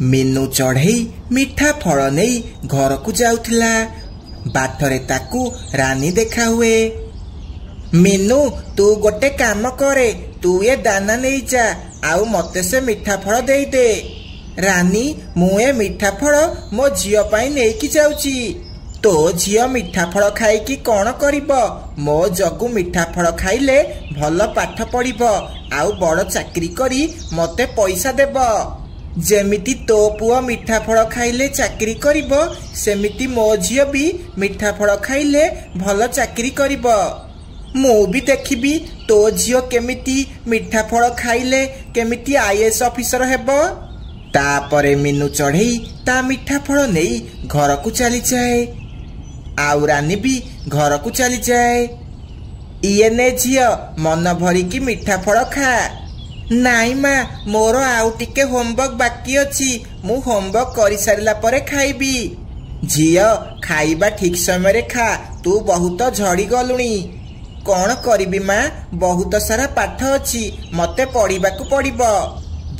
मीनू चढ़ई मिठा फल नहीं घर को जाउथिला। बाटरे ताकू रानी देखा हुए। मीनू तू गोटे काम करे, तू ये दाना नहीं जा आउ मते से मिठा फल दे दे। रानी मु ए मिठा फल मो झियो पाई नहीं की जाउची। तो झियो मिठा फल खाई की कौन करिब? मो जगू मिठा फल खाइले भल पाठ पढ़िब आउ बड़ चाकरी करी मते पैसा देब। जेमिति तो पुओ मिठा फल खाइले चाकरी करिब, सेमिति मो झियो भी मिठा फल खाइले भल चाकरी करिब। मु भी देखिबी तो झियो केमिति मिठा फल खाइले केमिति आईएएस ऑफिसर हेब। तापरे मीनू चढ़ई ता मिठा फल नहीं घर को चली जाए। आउ रानी भी घर को चली जाए। इए ने झियो मन भरी की मिठा फल खा। नाई माँ मोर आउ टिके होमवर्क बाकी अछि, मु होमवर्क करि सारिला परे खाइबी। झियो खाइबा ठीक समय रे खा, तू बहुत झड़ी गलुणी। कौन करिबी माँ, बहुत सारा पाठ अछि, मते पढ़िबाकू पड़िब।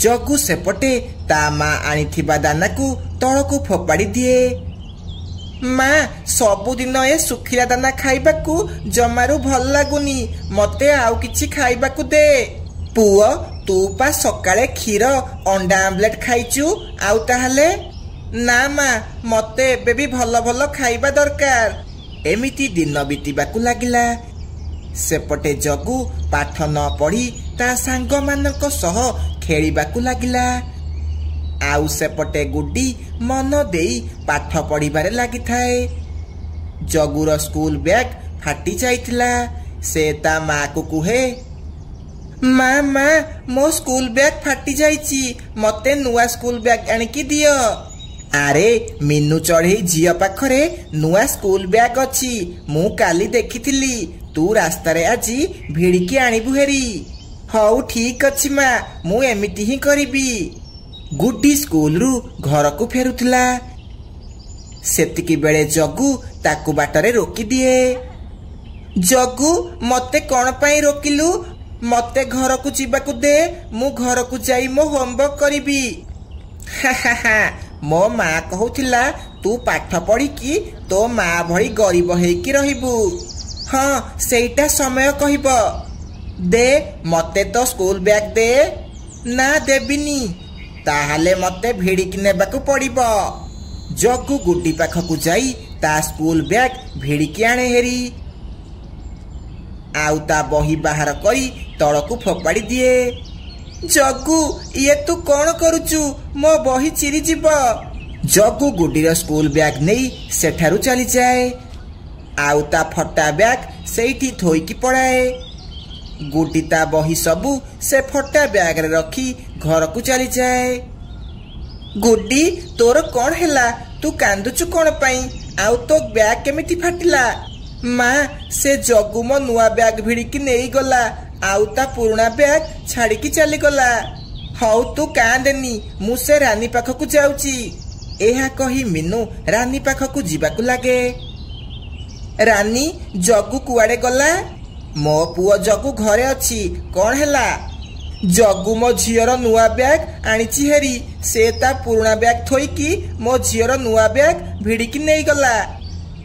जगू सेपटे ता माँ आनिथिबा दाना को तळकू फोपाड़ी दिए। माँ सबुदिन ए सुखिला दाना खाइबाकू जमारू भल लागुनी, मते आउ किछि खाइबाकू दे। पुओ तू पा सकाळे क्षीर अंडा आमलेट खाइचु, आउ ताहले? ना माँ मते एबे भी भल भल खाइबा दरकार। एमिति दिन बीतिबाकू लागिला। सेपटे जगू पाठ न पढ़ी ता सांग मानक सह खेलिबाकू लागिला। आउ सेपटे गुड्डी मन देई पाठ पढ़िबारे लागिथाए। जगूर स्कूल बैग फाटी जाइथिला। से ता माँ को कुहे, माँ माँ मो स्कूल बैग फाटी जाइची, मते नुआ स्कूल बैग आनिकी दियो। आरे मीनू चढ़ई झियो पाखरे नुआ स्कूल बैग अछि, मु काली देखिथिली। तू रास्ता रे आजी भिड़िकी आनिबु हेरी। हौ ठीक अछि माँ, मु एमिति ही करिबी। गुड्डी स्कूल रु घर को फेरुथिला। सेतिकी बेले जगू ताकू बाटरे रोकी दिए। जगू मते कौन पाई रोकिलु? मते घर को जीवाकू दे, मु घर को जाई मो होमवर्क करिबी। मो माँ कहूथिला तू पाठ पढ़ी की तो माँ भली गरीब हेकी रहिबू। हाँ सेटा समय कहब। दे मते तो स्कूल बैग दे। ना देबिनी, ताहाले मते भिड़िकी नेबाकू पड़िब। जगू गुड्डी पाखकू जाई ता स्कूल बैग भिड़िकी आणे हेरी। आउ ता बही बाहर करी तळकू फोपाड़ी दिए। जगू ये तू कौन करुचु? मो बही चिरी जीव। जगू गुड्डीर स्कूल बैग नहीं सेठारू चली जाए। आउ ता फटा बैग सेठी थोईकी पड़ाए। गुड्डी ता बही सबू से फटा बैग रे रखी घर को चली जाए। गुड्डी तोर कौन हैला? तू कांदुचु कौन पाई? आउ तो बैग केमिति फाटिला? माँ से जगू मो नुआ बैग भिड़िकी नहीं गला, आउ ता पुराना बैग छाड़िकी चली गला। हौ तू कांदेनी, मु से रानी पाखकू जाउची। एहा कही मीनू रानी पाखकू जीवाकू लागे। रानी जगू कुआड़े गला? मो पुओ जगू घरे अछि, कौन हैला? जगू मो झियर नुआ बैग आनिची हेरी, से ता पुराना बैग थोईकी मो झियर नुआ बैग भिड़िकी नहीं गला।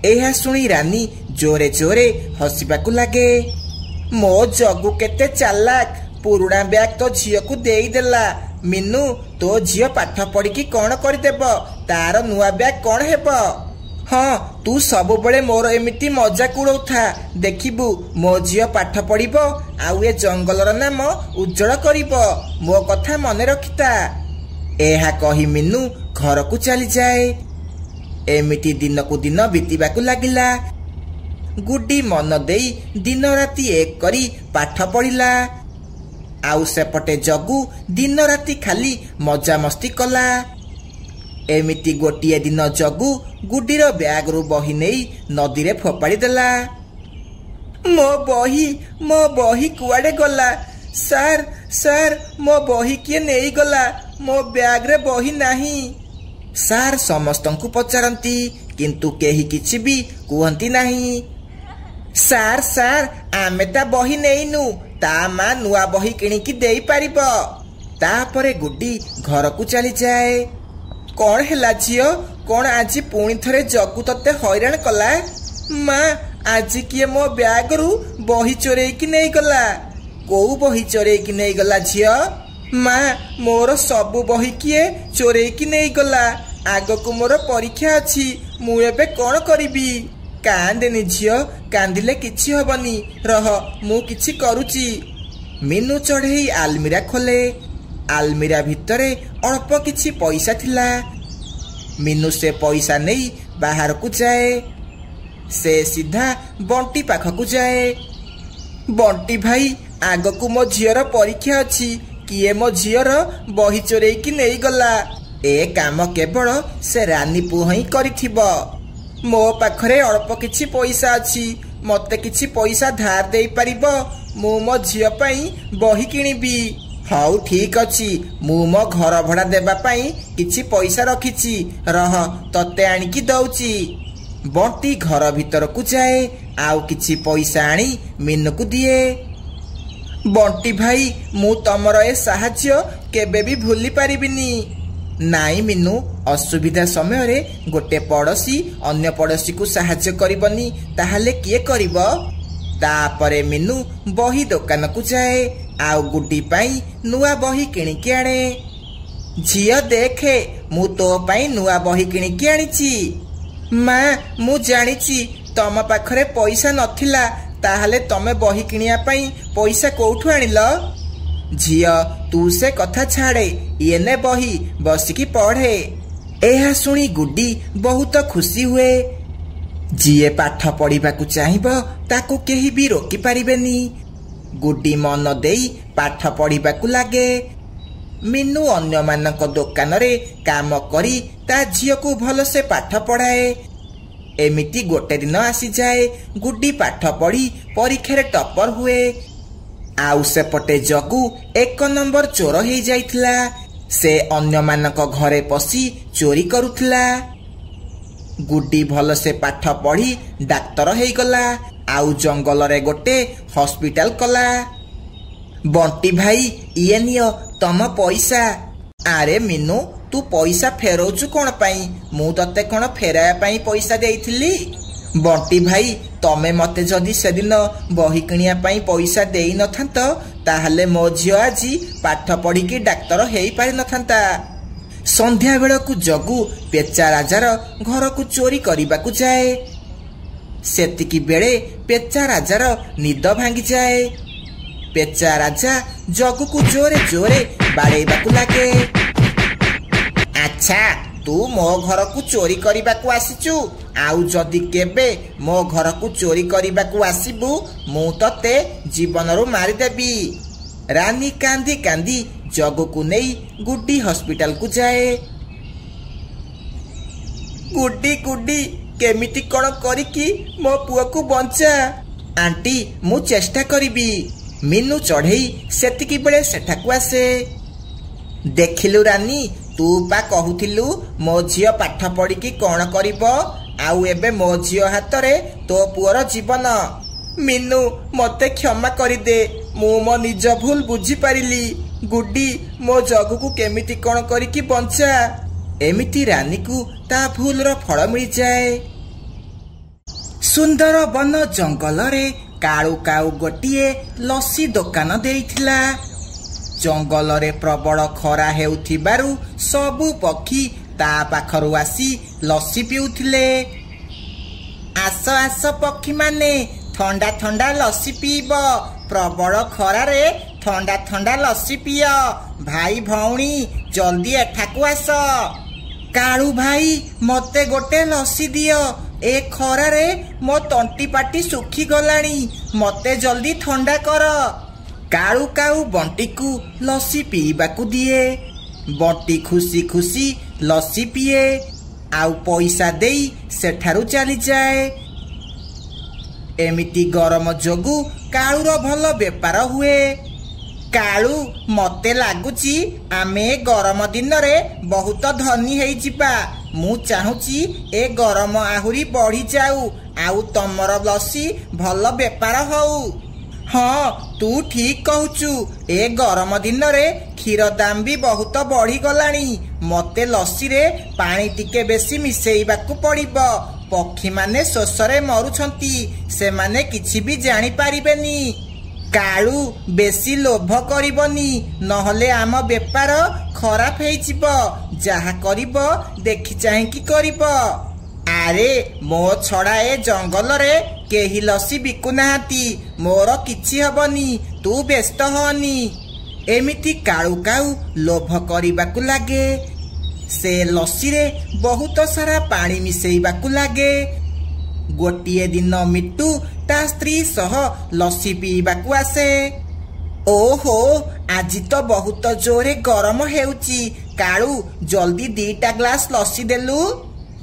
एहा सुनी रानी जोरे जोरे हसिबाकू लागे। मो जगू केते चालाक, पुराना बैग तो झियो को देई देला। मीनू तो झियो पाठ पढ़ी की कौन करदेब? तार नुआ बैग कौन हेब? हाँ तू सब बड़े मोर एमिति मजाक उड़ौथा, देखिबू मो झियो पाठ पढ़िब आउ ए जंगलर नाम उज्जवल करिब। मो कथा मने रखिता। एहा कही मीनू घर को चली जाए। एमिति दिन को दिन बीतिबाकू लागिला। गुड्डी मन देई दिन राति एक करी पाठ पढ़िला। आउ सेपटे जगू दिन राति खाली मजा मस्ती कला। एमिति गोटिए दिन जगू गुड्डीर बैग रु बही नहीं नदी रे फोपाड़ी देला। मो बही कुआड़े गला? सार सार मो बही किए नहीं गला? मो बैग रे बही नाही। सार समस्तंकु पचारंती किंतु केही किछि भी कुहंती नाही। सार सार आमे ता बही नेइनु, ता माँ नुआ बही किणिकी देई पारिब। तापरे गुड्डी घर को चली जाए। कौन हैला झियो कौन आज पुणी थरे जगू तते हैरान कला माँ आज किए मो बैग रु बही चोरे की नहीं गला को बही चोरे की नहीं गला झियो माँ मोर सबु बही किए चोरे की नहीं गला आग को मोर परीक्षा अच्छी मु एबे कौन करिबी कांदेनी झियो कांदिले किछि हबनी रह मु किछि करूची मीनू चढ़ई आलमीरा खोले आलमीरा भितरे अल्प किछि पैसा थिला मीनू से पैसा नहीं बाहर को जाए से सीधा बंटी पाखकू जाए बंटी भाई आग को मो झीर परीक्षा अच्छी किए मो झीर बही चोरे की नहीं गला ए काम केवल से रानी पुह ही करिथिबो मो पाखरे अल्प किछि पैसा अच्छी मते किछि पैसा धार देई परिबो मु मो झियो पई बही किनिबी हाउ ठीक अच्छी मु मो घर भड़ा देबा पई किछि पैसा रखिछि रह तते आनिकी दउची बंटी घर भीतर को जाए आउ किछि पैसा आनी मीनू को दिए बंटी भाई मु तमर ए साहाଯ୍ୟ केबे भी भूली पारिबिनी नाई मीनू असुविधा समय रे गोटे पड़ोसी अन्य पड़ोसी को साहाଯ୍ୟ करबनी ताहाले किए करिबो तापरे मीनू बही दुकान को जाए आउ गुड्डी पाई नुआ बही किणिकी आणे झियो देखे मु तो पाई नुआ बही किणिकी आनिची माँ मु जानिची तम पाखरे पैसा नथिला ताहाले तमे बही किनिया पाई पैसा कोठु आनिलो झियो तू से कथा छाड़े ये ने बही बसिकी पढ़े एहा सुनी गुड्डी बहुत खुशी हुए जीए पाठ पढ़ा चाहिए ताकू केही भी रोकी पारिबेनी गुड्डी मन देई पाठ पढ़ा लगे मीनू अन्य मानक दुकान रे काम करी ता झियो को भल से पाठ पढ़ाए एमिति गोटे दिन आसी जाए गुड्डी पाठ पढ़ी परीक्षा रे टॉपर हुए आउ सेपटे जगू 1 नंबर चोर हो जाइथिला से अन्य मानक घरे पसी चोरी करुथिला गुड्डी भल से पाठ पढ़ी डाक्तर हो गला आउ जंगल रे गोटे हॉस्पिटल कला बंटी भाई ये नियो तम पैसा आरे मीनू तू पैसा फेरौचु कौन पाई मु तते कौन फेराया पाई पैसा देइथिली बंटी भाई तमे मते जदि से दिन बही किनिया पाई पैसा देई नथांत ताहले मो झियो आजी पाठ पढ़ी की डाक्तर हेई पारि नथांता संध्या बेल को जगू पेचा राजार घर को चोरी करने को जाए सेतिकी बेले पेचा राजार निद भांगी जाए पेचा राजा जगू को जोरे जोरे बाड़ेबा को लागे अच्छा तू मो घर को चोरी करने को आसीचु आउ जदि केबे मो घर को चोरी करने को आसीबू मु तते जीवन रू मारिदेबी रानी कांदी कांदी जगू को नहीं गुड्डी हॉस्पिटल को जाए गुड्डी गुड्डी केमिति कौन करिकी मो पुआ को बंचा आंटी मु चेष्टा करिबी मीनू चढ़ई सेतिकी बेले सेठा को आसे देखिलु रानी तू पा कहूथिलु मो झियो पाठ पढ़ी की कौन करिबो आउ एबे मो झियो हाथ रे तो पुअर जीवन मीनू मते क्षमा करी दे मु मो निज भूल बुझी पारिली गुड्डी मो जगू को केमिति कौन करी की बंचा एमिति रानी को ता भूल रो फल मिल जाए सुंदर वन जंगल रे काळू काऊ गोटिए लस्सी दुकान देइथिला जंगल रे प्रबल खरा हेउथिबारु सबु पक्षी ता पाखरु आसी लस्सी पिउथिले आस आस पक्षी माने ठंडा ठंडा लस्सी पीब प्रबल खरा रे ठंडा ठंडा लस्सी पिय भाई भौणी जल्दी एठाकू आस काळू भाई मते गोटे लस्सी दियो ए खरा रे मो तंटी पाटी सुखी गलानी मते जल्दी ठंडा कर काळू काऊ बंटी को लस्सी पीबा को दिए बंटी खुशी खुशी लस्सी पिए आउ पैसा देई सेठारु चली जाए एमिति गरम जोगु काळूर भल बेपार हुए काळू मते लागुची आमे गरम दिन रे बहुत धनी हेई जिबा मु चाहूची ए गरम आहुरी बढ़ी जाऊ आउ तमर लस्सी भल बेपार हऊ हाँ तू ठीक कहूचु ए गरम दिन रे क्षीर दाम भी बहुत बढ़ी गलानी मते लस्सी रे पानी टिके बेसी मिसेइबाकू पड़िबो पक्षी माने शोषरे मरुछंती से माने किछि भी जानी पारिबेनी काळू बेसी लोभ करिबनी नहले आम बेपार खराब हेइजिबो जहा करिबो देखि चाहि कि करिबो आरे मो छड़ा ए जंगल रे केही लस्सी बिकु नाहांती मोर किछि हबनी तू व्यस्त होनी एमिति काळू काऊ लोभ करिबाकू लागे से लस्सी रे बहुत सारा पानी मिसेइबाकू लागे गोटिए दिन मिट्टू ता स्त्री सह लस्सी पीबाकू आसे ओहो आज तो बहुत जोरे गरम हेउची काळू जल्दी 2टा ग्लास लस्सी देलु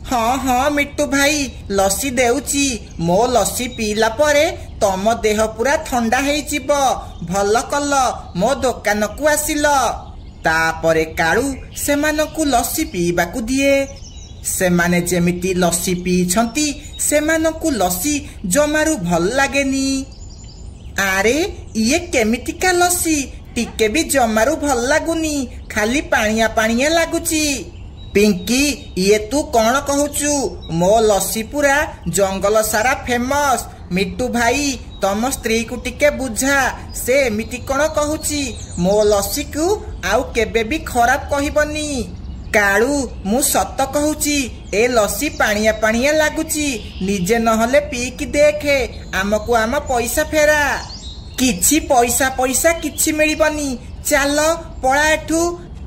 हाँ हाँ मिट्टू भाई लस्सी देउची मो लस्सी पीला परे तम देह पूरा ठंडा हेइजिबो भल कल मो दुकान को आसिल तापरे काळू सेमानकू लस्सी पीबाकू दिए सेमाने जेमिति लस्सी पीछंती सेमानकू लस्सी जमारू भल लागेनी आरे ये केमितिका लस्सी टिके भी जमारू भल लागुनी खाली पानिया पानिया लागुची पिंकी ये तू कौन कहूचु मो लस्सी पूरा जंगल सारा फेमस मिट्टू भाई तम स्त्री को टिके बुझा से एमिति कौन कहूची मो लस्सी को आउ केबे भी खराब कहिबनी काळू मु सत कहूची ए लस्सी पानिया पानिया लागुची निजे नहले पी की देखे आमको आम पैसा फेरा किछि पैसा पैसा किछि मिलिबनी चल पळा एठू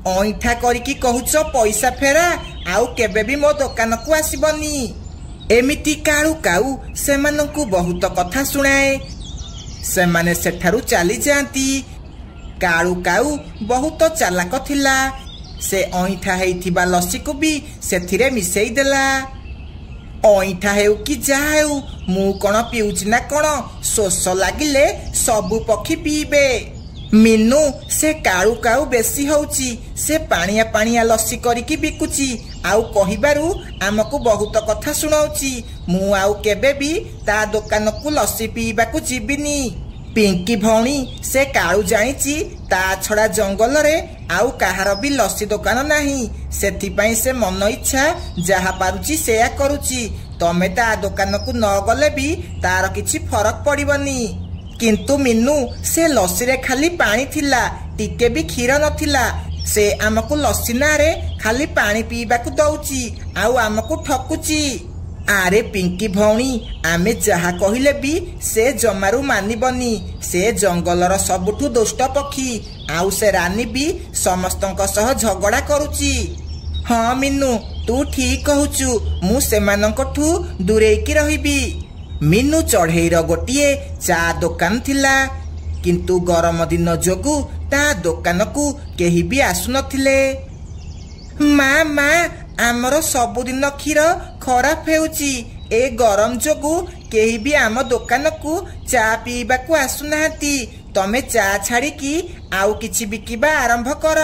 ऐठा करिकी कहूच पैसा फेरा आउ केबे भी मो दुकान को आसीबनी एमिति काळू काऊ सेमानंकू बहुत कथा सुनाए सेमाने सेठारू चली जाती काळू काऊ बहुत चालाक थिला से ऐठा हेइथिबा लस्सी को भी सेथिरे मिसेई देला ऐठा हेउ कि जा हेउ मु कोन पिउछि ना कोन शोष लागिले सबु पक्षी पीबे मीनू से काळू काऊ बेसी होउची से पानिया पानिया लस्सी करिकी बिकुची आउ कहिबारू आमको बहुत कथा सुनाउची मु आउ केबे भी ता दुकान को लस्सी पीबाकू जीबिनी पिंकी भौणी से काळू जानिची ता छड़ा जंगल रे आउ काहार भी लस्सी दुकान नाही सेथि पई से मन इच्छा जहा पारुची सेया करूची तमे ता दुकान को न गले भी तार किछि फरक पड़िबनी किंतु मीनू से लस्सी रे खाली पानी थिला टिके भी क्षीर नथिला से आमको लस्सी ना रे खाली पानी पीबाकू दउची आउ आमको ठकुची आरे पिंकी भौणी आमे जहा कहिले भी से जमारू मानिबनी से जंगलर सबुठू दुष्ट पक्षी आउ से रानी भी समस्तंक सह झगड़ा करूची हाँ मीनू तू ठीक कहूचु मु सेमानंकठू दूरेकी रहिबी मीनू चढ़ेईर गोटिए चा दुकान थिला किंतु गरम दिन जोगु ता दुकान को केही भी आसु नथिले माँ माँ आमर सबुदिन क्षीर खराब हेउची ए गरम जोगु केही भी आम दुकान को चा पीबाकू आसु नाहांती तमे चा छाड़ी की आउ किछि बिकिबा आरंभ कर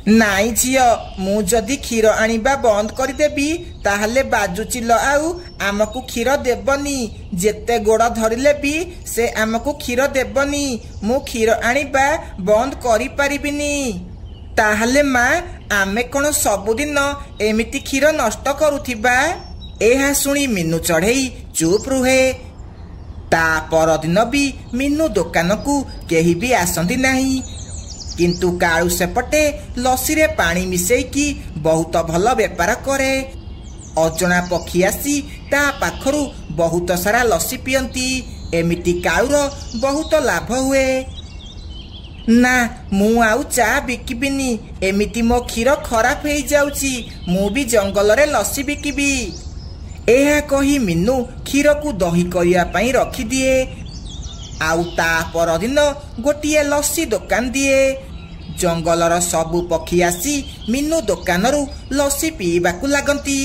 नाई झियो मु जदि क्षीर आनिबा बंद करदेबी ताहले बाजुचिल आउ आमको क्षीर देबनी जेते गोड़ धरिले भी से आमको क्षीर देबनी मु क्षीर आनिबा बंद करि परिबिनी ताहले माँ आमे कोन सबुदिन एमिति क्षीर नष्ट करुथिबा एहा सुनी मीनू चढ़ेई चुप रुहे ता परदिन भी मीनू दुकान को केही भी आसंती नाही किंतु काळू सेपटे लस्सी रे पानी मिसेईकी बहुत भल बेपार करे अजଣା पक्षी आसी ता पाखरु बहुत सारा लस्सी पियंती एमिति काळूर बहुत लाभ हुए ना मु आउ चा बिकिबिनी एमिति मो क्षीर खराब हेई जाउची मु भी जंगल रे लस्सी बिकिबी एहा कही मीनू क्षीर को दही करिया पई रखी दिए आउ ता परदिन गोटिए लस्सी दुकान दिए जंगलर सबु पक्षी आसी मीनू दुकानरू लस्सी पीबाकू लागंती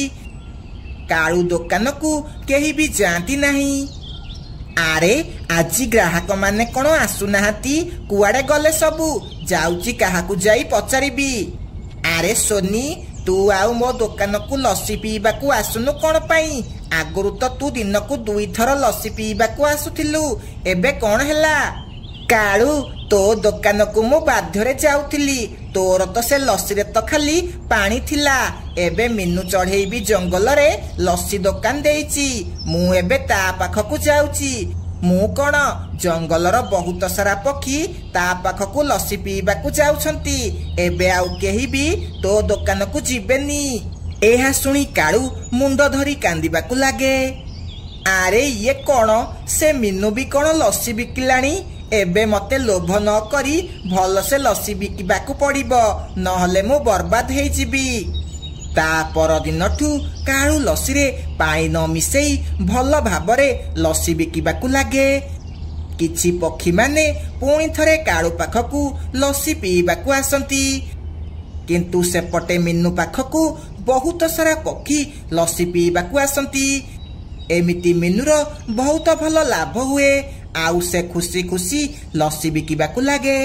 काळू दुकान को केही भी जाती नाही आरे आज ग्राहक माने कोन आसु नाहांती कुआडे गले सबु जाउची काहाकू जाई पचारिबी आरे सोनी तू आउ मो दुकान को लस्सी पीबाकू आसुनु कोन पई आगुरु तो तू दिन को 2 थर लस्सी पीबाकू आसुथिलु एबे कोन हैला कालू तो दुकान को मु बाध्यरे जाउथिली तोर तो से लस्सी रे तो खाली पानी थिला एबे मीनू चढ़ई भी जंगल रे लस्सी दुकान देइची मु एबे ता पाखकु जाउची मु कोन जंगलर बहुत सारा पक्षी ता पाखकु लस्सी पीबाकु जाउछंती एबे आउ केही भी तो दुकान को जिबेनी। एहा सुनी कालू मुंड धरी कांदिबाकु लागे। आरे ये कोन से मीनू भी कोन लस्सी बिकिलाणी एबे मते लोभ न करी भल से लस्सी बिकिबाकु पड़िबो नहले मु बर्बाद हेई जिबी। ता पर दिनठू कालू लस्सी रे पानी न मिसेई भल भाबरे लस्सी बिकिबाकु लागे। किछि पक्षी माने पुणी थरे कालू पाखकु लस्सी पीबाकु आसंती किंतु सेपटे मीनू पाखकु बहुत सारा पक्षी लस्सी पीबाकु आसंती। एमिति मीनूर बहुत भल लाभ हुए आउ से खुशी खुशी लस्सी बिकिबाकु लागे।